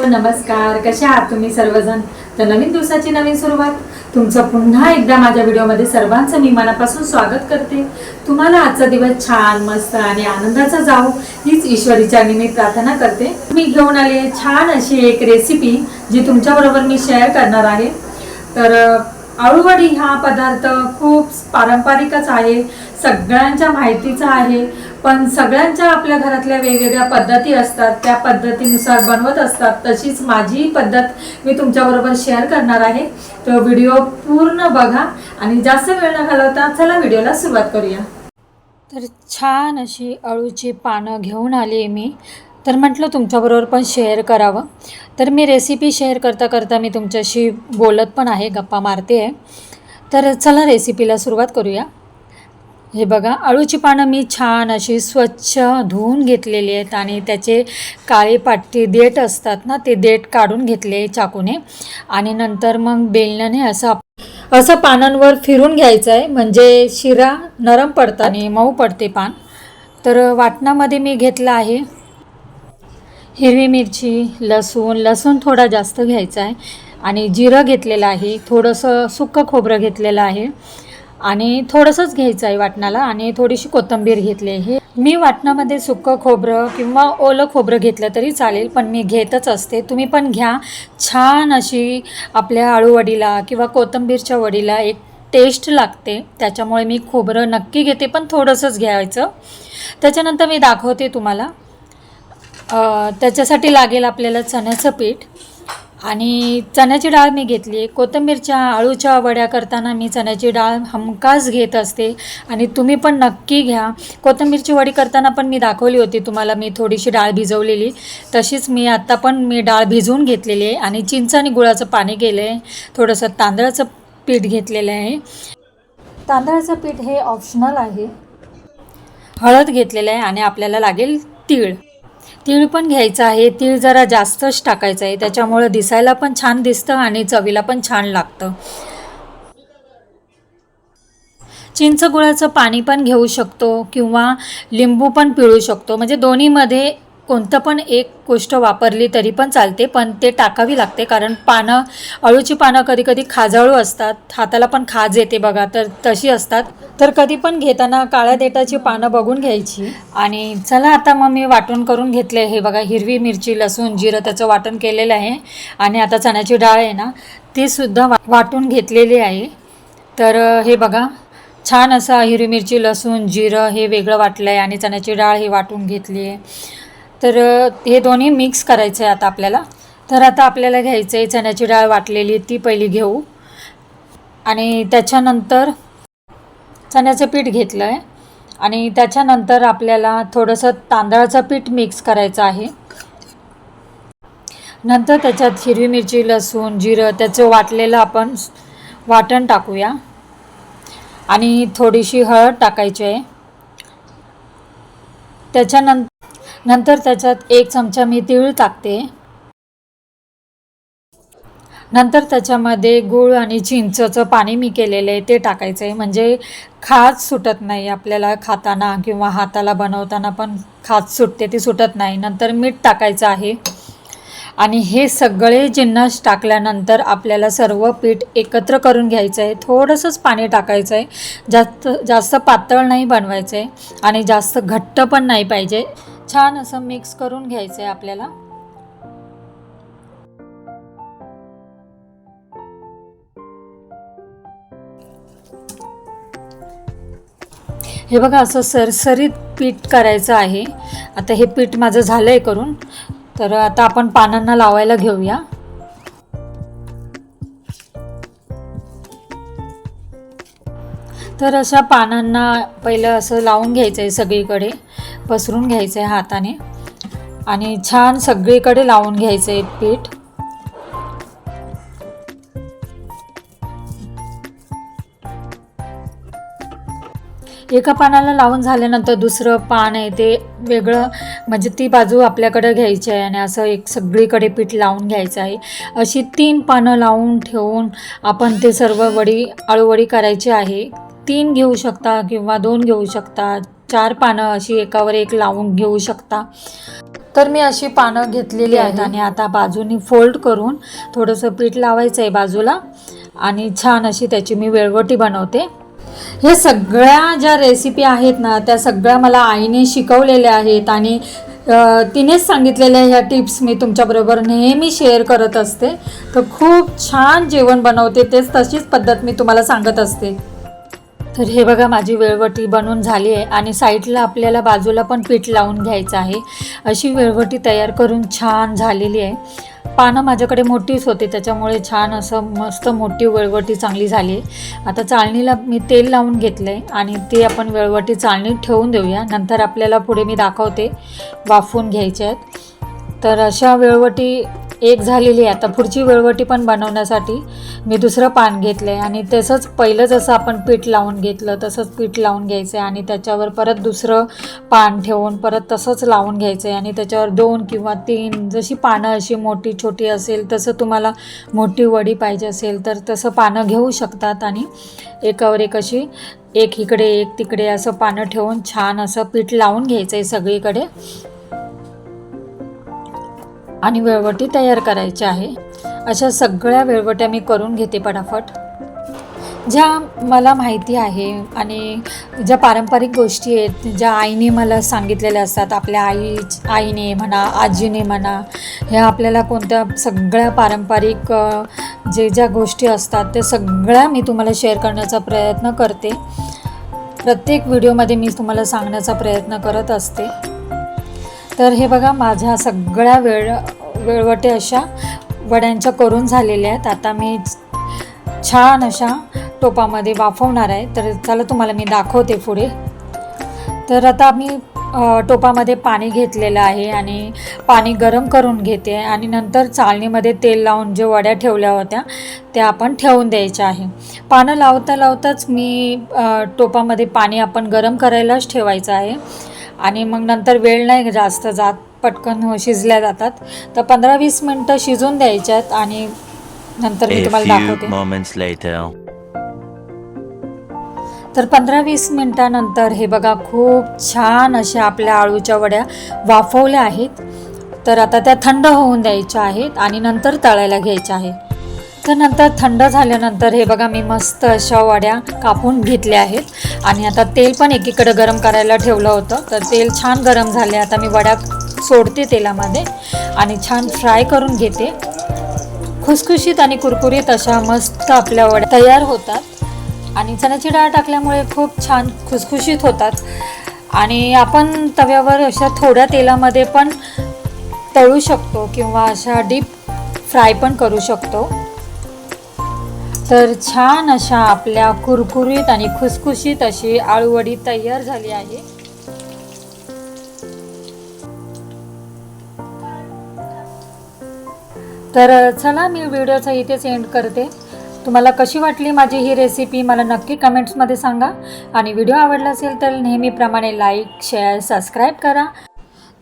नमस्कार, कसे आहात तुम्ही सर्वजण? तर नवीन दिवसाची नवीन सुरुवात, तुमचं पुन्हा एकदा माझ्या व्हिडिओमध्ये सर्वांचं मी मनापासून स्वागत करते। तुम्हाला आजचा दिवस छान मस्त आणि आनंदाचा जावो हीच ईश्वरीच्या मी प्रार्थना करते। मी घेऊन आले छान अशी एक रेसिपी जी तुमच्याबरोबर मी शेअर करणार आहे। तर आळूवडी हा पदार्थ खूप पारंपरिकच आहे, सगळ्यांच्या माहितीचा आहे, पण सगळ्यांच्या आपल्या घरातल्या वेगवेगळ्या पद्धती असतात, त्या पद्धतीनुसार बनवत असतात। तशीच माझी पद्धत मी तुमच्याबरोबर शेअर करणार आहे। तर व्हिडिओ पूर्ण बघा आणि जास्त वेळ न घालवता चला व्हिडिओला सुरुवात करूया। तर छान अशी अळूची पानं घेऊन आली मी, तर म्हटलं तुमच्याबरोबर पण शेअर करावं। तर मी रेसिपी शेअर करता करता मी तुमच्याशी बोलत पण आहे, गप्पा मारते आहे। तर चला रेसिपीला सुरुवात करूया। हे बघा, अळूची पानं मी छान अशी स्वच्छ धुवून घेतलेली आहेत आणि त्याचे काळे पाटी देठ असतात ना, ते देठ काढून घेतले चाकूने आणि नंतर मग बेलण्याने असं पानांवर फिरून घ्यायचं आहे, म्हणजे शिरा नरम पडतात आणि मऊ पडते पान। तर वाटणामध्ये मी घेतला आहे हिरवी मिरची, लसूण थोडा जास्त घ्यायचा आहे आणि जिरं घेतलेलं आहे, थोडंसं सुक्कं खोबरं घेतलेलं आहे आणि थोडंसंच घ्यायचं आहे वाटणाला आणि थोडीशी कोथिंबीर घेतली आहे। मी वाटणामध्ये सुक्कं खोबरं किंवा ओलं खोबरं घेतलं तरी चालेल, पण मी घेतच असते, तुम्ही पण घ्या। छान अशी आपल्या आळूवडीला किंवा कोथिंबीरच्या वडीला एक टेस्ट लागते, त्याच्यामुळे मी खोबरं नक्की घेते, पण थोडंसंच घ्यायचं। त्याच्यानंतर मी दाखवते तुम्हाला। त्याच्यासाठी लागेल आपल्याला चण्याचं पीठ आणि चण्याची डाळ मी घेतली आहे। कोथिंबीरच्या आळूच्या वड्या करताना मी चण्याची डाळ हमखास घेत असते आणि तुम्ही पण नक्की घ्या। कोथिंबीरची वडी करताना पण मी दाखवली होती तुम्हाला, मी थोडीशी डाळ भिजवलेली, तशीच मी आत्ता पण मी डाळ भिजवून घेतलेली आहे आणि चिंच आणि गुळाचं पाणी केलं आहे, थोडंसं तांदळाचं पीठ घेतलेलं आहे। तांदळाचं पीठ हे ऑप्शनल आहे। हळद घेतलेलं आहे आणि आपल्याला लागेल तीळ पण घ्यायचं आहे। तीळ जरा जास्तच टाकायचं आहे, त्याच्यामुळे दिसायला पण छान दिसतं आणि चवीला पण छान लागतं। चिंच गुळाचं पाणी पण घेऊ शकतो किंवा लिंबू पण पिळू शकतो, म्हणजे दोन्हीमध्ये कोणतं पण एक गोष्ट वापरली तरी पण चालते, पण ते टाकावी लागते कारण अळूची पानं कधी कधी खाजाळू असतात, हाताला पण खाज येते बघा, तर तशी असतात। तर कधी पण घेताना काळ्या देठाची पानं बघून घ्यायची। आणि चला आता मग मी वाटण करून घेतले। हे बघा, हिरवी मिरची, लसूण, जिरं त्याचं वाटण केलेलं आहे आणि आता चण्याची डाळ आहे ना, ती सुद्धा वाटून घेतलेली आहे। तर हे बघा, छान असं हिरवी मिरची, लसूण, जिरं हे वेगळं वाटलं आहे आणि चण्याची डाळ ही वाटून घेतली आहे। तर हे दोन्ही मिक्स करायचं आहे आता आपल्याला। तर आता आपल्याला घ्यायचं आहे चण्याची डाळ वाटलेली, ती पहिली घेऊ आणि त्याच्यानंतर चण्याचं पीठ घेतलं आहे आणि त्याच्यानंतर आपल्याला थोडंसं तांदळाचं पीठ मिक्स करायचं आहे। नंतर त्याच्यात हिरवी मिरची, लसूण, जिरं त्याचं वाटलेलं आपण वाटण टाकूया आणि थोडीशी हळद टाकायची आहे। त्याच्यानंतर त्याच्यात 1 चमचा मी तीळ टाकते। नंतर त्याच्यामध्ये गूळ आणि चिंचचं पाणी मी केलेलं आहे ते टाकायचं आहे, म्हणजे खाज सुटत नाही आपल्याला खाताना किंवा हाताला बनवताना पण खाज सुटते, ती सुटत नाही। नंतर मीठ टाकायचं आहे आणि हे सगळे जिन्नस टाकल्यानंतर आपल्याला सर्व पीठ एकत्र करून घ्यायचं आहे। थोडंसंच पाणी टाकायचं आहे, जास्त पातळ नाही बनवायचं आहे आणि जास्त घट्ट पण नाही पाहिजे। छान असं मिक्स करून घ्यायचं आहे आपल्याला। हे बघा, असं सरसरीत पीठ करायचं आहे। आता हे पीठ माझं झालं आहे करून, तर आता आपण पानांना लावायला घेऊया। तर अशा पानांना पहिलं असं लावून घ्यायचं आहे, सगळीकडे पसरून घ्यायचं आहे हाताने आणि छान सगळीकडे लावून घ्यायचं आहे पीठ। एका पानाला लावून झाल्यानंतर दुसरं पान आहे ते वेगळं, म्हणजे ती बाजू आपल्याकडे घ्यायची आहे आणि असं एक सगळीकडे पीठ लावून घ्यायचं आहे। अशी 3 पानं लावून ठेवून आपण ते सर्व आळूवडी करायची आहे। 3 घेऊ शकता किंवा 2 घेऊ शकता, 4 पानं अशी एकावर एक लावून घेऊ शकता। तर मी अशी पानं घेतलेली आहेत आणि आता बाजूनी फोल्ड करून थोडंसं पीठ लावायचं आहे बाजूला आणि छान अशी त्याची मी वेळवटी बनवते. हे सगळ्या ज्या रेसिपी आहेत ना त्या सगळ्या मला आईने शिकवलेल्या आहेत आणि तिनेच सांगितलेल्या ह्या टिप्स मी तुमच्याबरोबर नेहमी शेअर करत असते. तर खूप छान जेवण बनवते, तेच तशीच पद्धत मी तुम्हाला सांगत असते. तर हे बघा माझी वेळवटी बनवून झाली आहे आणि साईडला आपल्याला बाजूला पण पीठ लावून घ्यायचं आहे. अशी वेळवटी तयार करून छान झालेली आहे. पानं माझ्याकडे मोठीच होती त्याच्यामुळे छान असं मस्त मोठी वेळवटी चांगली झाली आहे. आता चाळणीला मी तेल लावून घेतलं आहे आणि ते आपण वेळवटी चाळणीत ठेवून देऊया. नंतर आपल्याला पुढे मी दाखवते वाफवून घ्यायचे आहेत. तर अशा वेळवटी एक झालेली आहे. आता पुढची वेळवटी पण बनवण्यासाठी मी दुसरं पान घेतलं आहे आणि तसंच पहिलं जसं आपण पीठ लावून घेतलं तसंच पीठ लावून घ्यायचं आहे आणि त्याच्यावर परत दुसरं पान ठेवून परत तसंच लावून घ्यायचं आहे आणि त्याच्यावर 2 किंवा 3 जशी पानं अशी मोठी छोटी असेल तसं तुम्हाला मोठी वडी पाहिजे असेल तर तसं पानं घेऊ शकतात आणि एकावर एक अशी एक इकडे एक तिकडे असं पानं ठेवून छान असं पीठ लावून घ्यायचं आहे सगळीकडे आणि वेळवटी तयार करायची आहे. अशा सगळ्या वेळवट्या मी करून घेते पटापट. ज्या मला माहिती आहे आणि ज्या पारंपरिक गोष्टी आहेत ज्या आईने मला सांगितलेल्या असतात, आपल्या आईने म्हणा आजीने म्हणा, ह्या आपल्याला कोणत्या सगळ्या पारंपरिक ज्या गोष्टी असतात ते सगळ्या मी तुम्हाला शेअर करण्याचा प्रयत्न करते. प्रत्येक व्हिडिओमध्ये मी तुम्हाला सांगण्याचा प्रयत्न करत असते. तर हे बघा माझ्या सगळ्या वेळवटे अशा वड्यांच्या करून झालेल्या आहेत. आता मी छान अशा टोपामध्ये वाफवणार आहे. तर चला तुम्हाला मी दाखवते पुढे. तर आता मी टोपामध्ये पाणी घेतलेलं आहे आणि पाणी गरम करून घेते आणि नंतर चाळणीमध्ये तेल लावून जे वड्या ठेवल्या होत्या त्या आपण ठेवून द्यायच्या आहे. पानं लावताच मी टोपामध्ये पाणी आपण गरम करायलाच ठेवायचं आहे आणि मग नंतर वेळ नाही जास्त जात, पटकन शिजल्या जातात. तर 15-20 मिनटं शिजून द्यायच्यात आणि नंतर मी तुम्हाला दाखवते. तर 15-20 मिनटानंतर हे बघा खूप छान अशा आपल्या आळूच्या वड्या वाफवल्या आहेत. तर आता त्या थंड होऊन द्यायच्या आहेत आणि नंतर तळायला घ्यायच्या आहेत. तर नंतर थंड झाल्यानंतर हे बघा मी मस्त अशा वड्या कापून घेतल्या आहेत आणि आता तेल पण एकीकडे गरम करायला ठेवलं होतं. तर तेल छान गरम झाले. आता मी वड्या सोडते तेलामध्ये आणि छान फ्राय करून घेते. खुसखुशीत आणि कुरकुरीत अशा मस्त आपल्या वड्या तयार होतात आणि चण्याची डाळ टाकल्यामुळे खूप छान खुसखुशीत होतात आणि आपण तव्यावर अशा थोड्या तेलामध्ये पण तळू शकतो किंवा अशा डीप फ्राय पण करू शकतो. तर छान अशा आपल्या कुरकुरीत आणि खुसखुशीत अशी आळूवडी तयार झाली आहे. तर चला मी व्हिडिओचा इथेच एंड करते. तुम्हाला कशी वाटली माझी ही रेसिपी मला नक्की कमेंट्समध्ये सांगा आणि व्हिडिओ आवडला असेल तर नेहमीप्रमाणे लाईक शेअर सबस्क्राईब करा.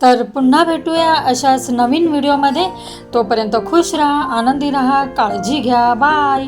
तर पुन्हा भेटूया अशाच नवीन व्हिडिओमध्ये. तोपर्यंत खुश राहा, आनंदी राहा, काळजी घ्या. बाय.